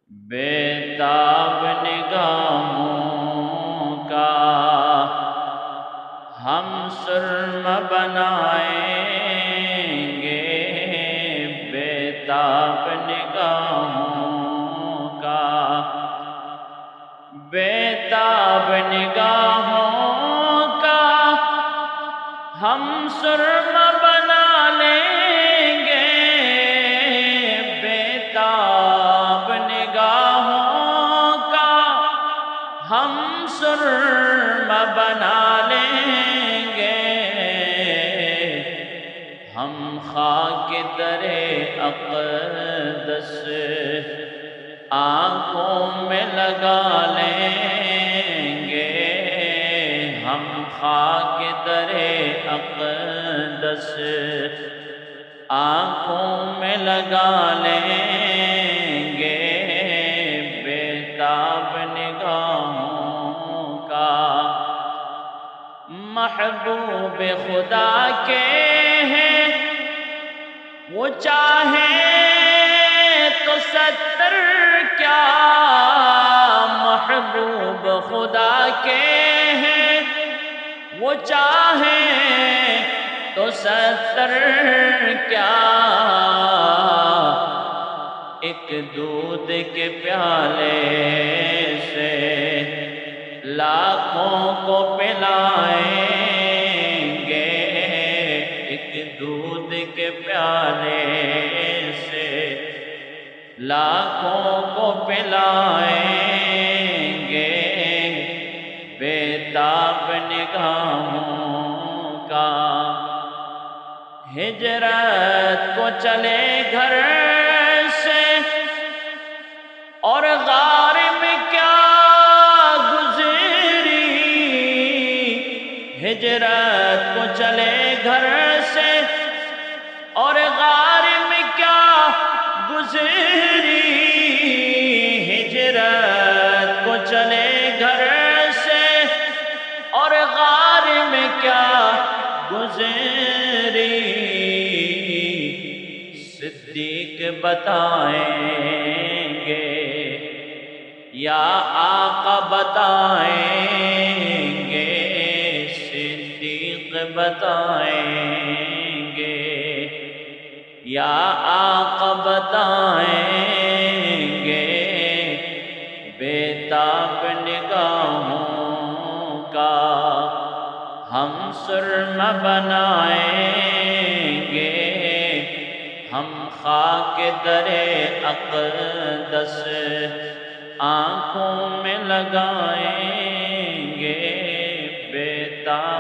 بیتاب نگاہوں کا ہم سرم بنائیں گے، بیتاب نگاہوں کا، بیتاب نگاہوں کا ہم سرم بنا لیں گے، بیتاب نگاہوں کا ہم سرم بنا لیں گے، ہم خاک در اقدس آنکھوں میں لگا لیں گے، ہم خاک در اقدس آنکھوں میں لگا لیں گے، بیتاب نگاہوں کا محبوب خدا کے ہیں، وہ چاہیں تو 70 کیا، محبوب خدا کے ہیں، وہ چاہیں تو 70 کیا، ایک دودھ کے پیالے سے لاکھوں کو پلائیں گے، ایک دودھ کے پیالے سے لاکھوں کو پلائیں گے، بیتاب نگاہوں کا ہجرت کو چلے گھر سے اور غار میں کیا گزری، ہجرت کو چلے گھر سے اور غار میں کیا گزری، ہجرت کو چلے گھر سے اور غار میں کیا گزری، صدیق بتائیں گے یا آقا بتائیں گے، صدیق بتائیں گے یا آقا بتائیں گے، بیتاب نگاہوں کا ہم سرم بنائیں گے، ہم خاک در اقدس آنکھوں میں لگائیں گے، بیتاب